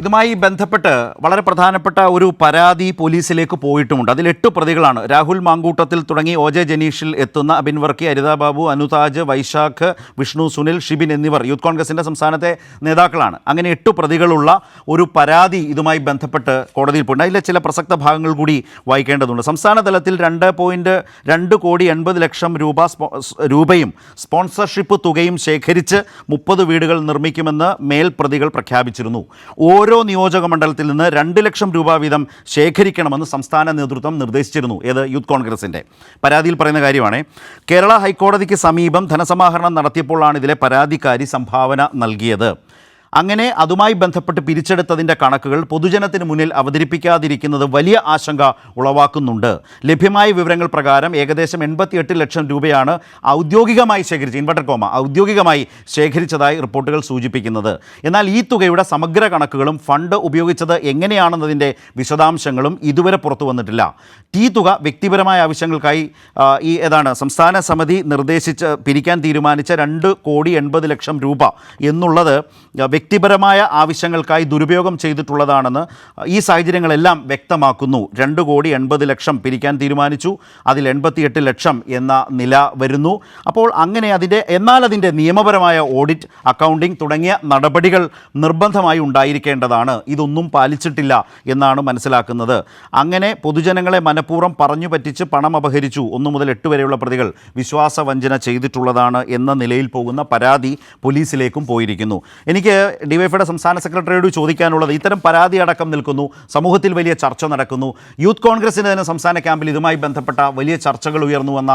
ഇതുമായി ബന്ധപ്പെട്ട് വളരെ പ്രധാനപ്പെട്ട ഒരു പരാതി പോലീസിലേക്ക് പോയിട്ടുമുണ്ട്. അതിൽ 8 പ്രതികളാണ്. രാഹുൽ മാങ്കൂട്ടത്തിൽ തുടങ്ങി OJ ജനീഷിൽ എത്തുന്ന അബിൻ വർക്കി, അരിത ബാബു, അനുതാജ്, വൈശാഖ്, വിഷ്ണു, സുനിൽ, ഷിബിൻ എന്നിവർ യൂത്ത് കോൺഗ്രസിൻ്റെ സംസ്ഥാനത്തെ നേതാക്കളാണ്. അങ്ങനെ 8 പ്രതികളുള്ള ഒരു പരാതി ഇതുമായി ബന്ധപ്പെട്ട് കോടതിയിൽ പോയിട്ടുണ്ട്. അതിലെ ചില പ്രസക്ത ഭാഗങ്ങൾ കൂടി വായിക്കേണ്ടതുണ്ട്. സംസ്ഥാന തലത്തിൽ 2.2 കോടി 80 ലക്ഷം രൂപയും സ്പോൺസർഷിപ്പ് തുകയും ശേഖരിച്ച് 30 വീടുകൾ നിർമ്മിക്കുമെന്ന് മേൽപ്രതികൾ പ്രഖ്യാപിച്ചിരുന്നു. ഓരോ നിയോജക മണ്ഡലത്തിൽ നിന്ന് 2 ലക്ഷം രൂപ വീതം ശേഖരിക്കണമെന്ന് സംസ്ഥാന നേതൃത്വം നിർദ്ദേശിച്ചിരുന്നു. ഏത് യൂത്ത് കോൺഗ്രസിൻ്റെ പരാതിയിൽ പറയുന്ന കാര്യമാണ്. കേരള ഹൈക്കോടതിക്ക് സമീപം ധനസമാഹരണം നടത്തിയപ്പോഴാണ് ഇതിലെ പരാതിക്കാരി സംഭാവന നൽകിയത്. അങ്ങനെ അതുമായി ബന്ധപ്പെട്ട് പിരിച്ചെടുത്തതിൻ്റെ കണക്കുകൾ പൊതുജനത്തിന് മുന്നിൽ അവതരിപ്പിക്കാതിരിക്കുന്നത് വലിയ ആശങ്ക ഉളവാക്കുന്നുണ്ട്. ലഭ്യമായ വിവരങ്ങൾ പ്രകാരം ഏകദേശം 88 ലക്ഷം രൂപയാണ് ഔദ്യോഗികമായി ഔദ്യോഗികമായി ശേഖരിച്ചതായി റിപ്പോർട്ടുകൾ സൂചിപ്പിക്കുന്നത്. എന്നാൽ ഈ തുകയുടെ സമഗ്ര കണക്കുകളും ഫണ്ട് ഉപയോഗിച്ചത് എങ്ങനെയാണെന്നതിൻ്റെ വിശദാംശങ്ങളും ഇതുവരെ പുറത്തു വന്നിട്ടില്ല. ഈ തുക വ്യക്തിപരമായ ആവശ്യങ്ങൾക്കായി സംസ്ഥാന സമിതി പിരിക്കാൻ തീരുമാനിച്ച 2 കോടി 80 ലക്ഷം രൂപ എന്നുള്ളത് വ്യക്തിപരമായ ആവശ്യങ്ങൾക്കായി ദുരുപയോഗം ചെയ്തിട്ടുള്ളതാണെന്ന് ഈ സാഹചര്യങ്ങളെല്ലാം വ്യക്തമാക്കുന്നു. 2 കോടി 80 ലക്ഷം പിരിക്കാൻ തീരുമാനിച്ചു, അതിൽ 88 ലക്ഷം എന്ന നില വരുന്നു. അപ്പോൾ അങ്ങനെ അതിൻ്റെ നിയമപരമായ ഓഡിറ്റ്, അക്കൗണ്ടിംഗ് തുടങ്ങിയ നടപടികൾ നിർബന്ധമായി ഉണ്ടായിരിക്കേണ്ടതാണ്. ഇതൊന്നും പാലിച്ചിട്ടില്ല എന്നാണ് മനസ്സിലാക്കുന്നത്. അങ്ങനെ പൊതുജനങ്ങളെ മനഃപൂർവ്വം പറഞ്ഞു പറ്റിച്ച് പണം അപഹരിച്ചു 1 മുതൽ 8 വരെയുള്ള പ്രതികൾ വിശ്വാസവഞ്ചന ചെയ്തിട്ടുള്ളതാണ് എന്ന നിലയിൽ പോകുന്ന പരാതി പോലീസിലേക്കും പോയിരിക്കുന്നു. എനിക്ക് ഡിവൈഎഫ്ഐയുടെ സംസ്ഥാന സെക്രട്ടറിയോട് ചോദിക്കാനുള്ളത്, ഇത്തരം പരാതി അടക്കം നിൽക്കുന്നു, സമൂഹത്തിൽ വലിയ ചർച്ച നടക്കുന്നു, യൂത്ത് കോൺഗ്രസിൻ്റെ തന്നെ സംസ്ഥാന ക്യാമ്പിൽ ഇതുമായി ബന്ധപ്പെട്ട വലിയ ചർച്ചകൾ ഉയർന്നുവെന്ന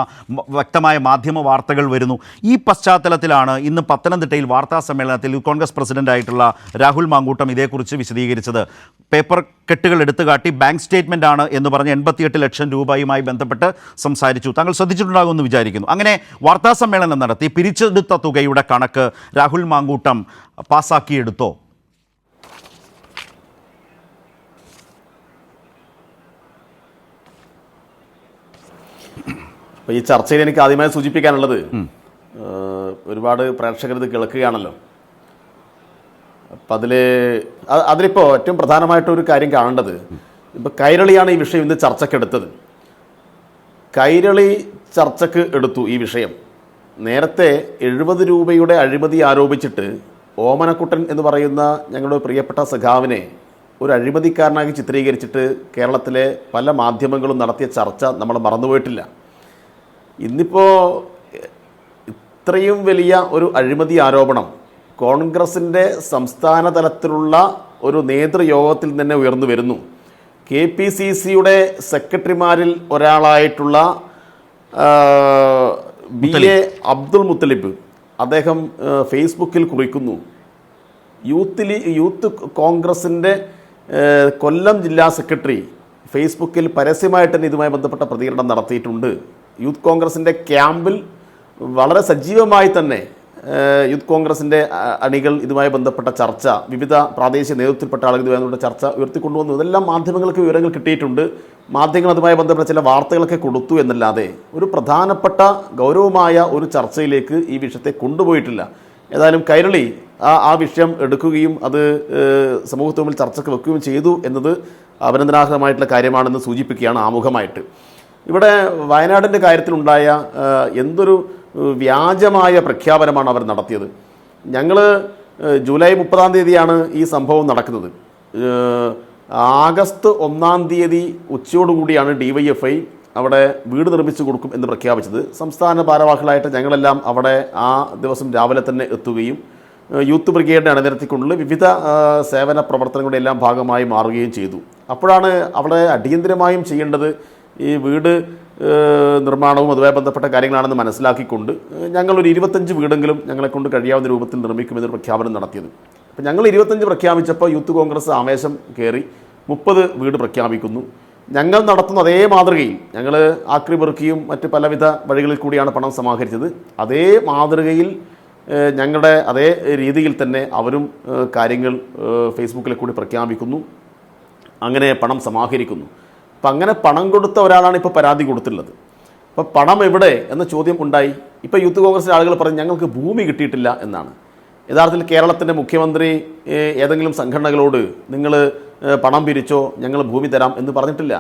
വ്യക്തമായ മാധ്യമ വാർത്തകൾ വരുന്നു. ഈ പശ്ചാത്തലത്തിലാണ് ഇന്ന് പത്തനംതിട്ടയിൽ വാർത്താ സമ്മേളനത്തിൽ യൂത്ത് കോൺഗ്രസ് പ്രസിഡന്റായിട്ടുള്ള രാഹുൽ മാങ്കൂട്ടം ഇതേക്കുറിച്ച് വിശദീകരിച്ചത്. പേപ്പർ കെട്ടുകൾ എടുത്തുകാട്ടി ബാങ്ക് സ്റ്റേറ്റ്മെൻ്റ് ആണ് എന്ന് പറഞ്ഞ് 88 ലക്ഷം രൂപയുമായി ബന്ധപ്പെട്ട് സംസാരിച്ചു. താങ്കൾ ശ്രദ്ധിച്ചിട്ടുണ്ടാകുമെന്ന് വിചാരിക്കുന്നു. അങ്ങനെ വാർത്താ സമ്മേളനം നടത്തി പിരിച്ചെടുത്ത തുകയുടെ കണക്ക് രാഹുൽ മാങ്കൂട്ടം പാസ്സാക്കിയെടുത്തോ? അപ്പോൾ ഈ ചർച്ചയിൽ എനിക്ക് ആദ്യമായി സൂചിപ്പിക്കാനുള്ളത്, ഒരുപാട് പ്രേക്ഷകർ ഇത് കേൾക്കുകയാണല്ലോ. അപ്പം അതിലിപ്പോൾ ഏറ്റവും പ്രധാനമായിട്ടൊരു കാര്യം കാണേണ്ടത്, ഇപ്പോൾ കൈരളിയാണ് ഈ വിഷയം ഇന്ന് ചർച്ചയ്ക്കെടുത്തത്. കൈരളി ചർച്ചയ്ക്ക് എടുത്തു ഈ വിഷയം. നേരത്തെ 70 രൂപയുടെ അഴിമതി ആരോപിച്ചിട്ട് ഓമനക്കുട്ടൻ എന്ന് പറയുന്ന ഞങ്ങളുടെ പ്രിയപ്പെട്ട സഖാവിനെ ഒരു അഴിമതിക്കാരനാക്കി ചിത്രീകരിച്ചിട്ട് കേരളത്തിലെ പല മാധ്യമങ്ങളും നടത്തിയ ചർച്ച നമ്മൾ മറന്നുപോയിട്ടില്ല. ഇന്നിപ്പോൾ ഇത്രയും വലിയ ഒരു അഴിമതി ആരോപണം കോൺഗ്രസിൻ്റെ സംസ്ഥാന തലത്തിലുള്ള ഒരു നേതൃയോഗത്തിൽ തന്നെ ഉയർന്നു വരുന്നു. KPCCയുടെ സെക്രട്ടറിമാരിൽ ഒരാളായിട്ടുള്ള BA അബ്ദുൽ മുത്തലിബ് അദ്ദേഹം ഫേസ്ബുക്കിൽ കുറിക്കുന്നു, യൂത്ത് കോൺഗ്രസിൻ്റെ കൊല്ലം ജില്ലാ സെക്രട്ടറി ഫേസ്ബുക്കിൽ പരസ്യമായിട്ട് തന്നെ ഇതുമായി ബന്ധപ്പെട്ട പ്രതികരണം നടത്തിയിട്ടുണ്ട്. യൂത്ത് കോൺഗ്രസിൻ്റെ ക്യാമ്പിൽ വളരെ സജീവമായി തന്നെ യൂത്ത് കോൺഗ്രസിൻ്റെ അണികൾ ഇതുമായി ബന്ധപ്പെട്ട ചർച്ച, വിവിധ പ്രാദേശിക നേതൃത്വത്തിൽപ്പെട്ട ആളുകൾ ഇതുമായി ബന്ധപ്പെട്ട ചർച്ച ഉയർത്തിക്കൊണ്ടുവന്നു. ഇതെല്ലാം മാധ്യമങ്ങൾക്ക് വിവരങ്ങൾ കിട്ടിയിട്ടുണ്ട്. മാധ്യമങ്ങൾ അതുമായി ബന്ധപ്പെട്ട ചില വാർത്തകളൊക്കെ കൊടുത്തു എന്നല്ലാതെ ഒരു പ്രധാനപ്പെട്ട ഗൗരവമായ ഒരു ചർച്ചയിലേക്ക് ഈ വിഷയത്തെ കൊണ്ടുപോയിട്ടില്ല. ഏതായാലും കൈരളി ആ വിഷയം എടുക്കുകയും അത് സമൂഹത്തിന് മുമ്പിൽ ചർച്ചയ്ക്ക് വെക്കുകയും ചെയ്തു എന്നത് അഭിനന്ദനാർഹമായിട്ടുള്ള കാര്യമാണെന്ന് സൂചിപ്പിക്കുകയാണ് ആമുഖമായിട്ട്. ഇവിടെ വയനാടിൻ്റെ കാര്യത്തിലുണ്ടായ എന്തൊരു വ്യാജമായ പ്രഖ്യാപനമാണ് അവർ നടത്തിയത്. ഞങ്ങൾ ജൂലൈ 30-ാം തീയതിയാണ് ഈ സംഭവം നടക്കുന്നത്. ആഗസ്റ്റ് 1-ാം തീയതി ഉച്ചയോടുകൂടിയാണ് DYFI അവിടെ വീട് നിർമ്മിച്ചു കൊടുക്കും എന്ന് പ്രഖ്യാപിച്ചത്. സംസ്ഥാന ഭാരവാഹികളായിട്ട് ഞങ്ങളെല്ലാം അവിടെ ആ ദിവസം രാവിലെ തന്നെ എത്തുകയും യൂത്ത് ബ്രിഗേഡിനെ അണിനിരത്തിക്കൊണ്ടുള്ള വിവിധ സേവന പ്രവർത്തനങ്ങളുടെ എല്ലാം ഭാഗമായി മാറുകയും ചെയ്തു. അപ്പോഴാണ് അവിടെ അടിയന്തരമായും ചെയ്യേണ്ടത് ഈ വീട് നിർമ്മാണവും അതുമായി ബന്ധപ്പെട്ട കാര്യങ്ങളാണെന്ന് മനസ്സിലാക്കിക്കൊണ്ട് ഞങ്ങളൊരു 25 വീടെങ്കിലും ഞങ്ങളെക്കൊണ്ട് കഴിയാവുന്ന രൂപത്തിൽ നിർമ്മിക്കുമെന്നൊരു പ്രഖ്യാപനം നടത്തിയത്. അപ്പം ഞങ്ങൾ 25 പ്രഖ്യാപിച്ചപ്പോൾ യൂത്ത് കോൺഗ്രസ് ആവേശം കയറി 30 വീട് പ്രഖ്യാപിക്കുന്നു. ഞങ്ങൾ നടത്തുന്ന അതേ മാതൃകയിൽ ഞങ്ങൾ ആക്രി പെറുക്കിയും മറ്റ് പലവിധ വഴികളിൽ കൂടിയാണ് പണം സമാഹരിച്ചത്. അതേ മാതൃകയിൽ ഞങ്ങളുടെ അതേ രീതിയിൽ തന്നെ അവരും കാര്യങ്ങൾ ഫേസ്ബുക്കിൽ കൂടി പ്രഖ്യാപിക്കുന്നു, അങ്ങനെ പണം സമാഹരിക്കുന്നു. അപ്പം അങ്ങനെ പണം കൊടുത്ത ഒരാളാണ് ഇപ്പോൾ പരാതി കൊടുത്തുള്ളത്. അപ്പോൾ പണം എവിടെ എന്ന ചോദ്യം ഉണ്ടായി. ഇപ്പോൾ യൂത്ത് കോൺഗ്രസിലെ ആളുകൾ പറഞ്ഞ് ഞങ്ങൾക്ക് ഭൂമി കിട്ടിയിട്ടില്ല എന്നാണ്. യഥാർത്ഥത്തിൽ കേരളത്തിൻ്റെ മുഖ്യമന്ത്രി ഏതെങ്കിലും സംഘടനകളോട് നിങ്ങൾ പണം പിരിച്ചോ ഞങ്ങൾ ഭൂമി തരാം എന്ന് പറഞ്ഞിട്ടില്ല.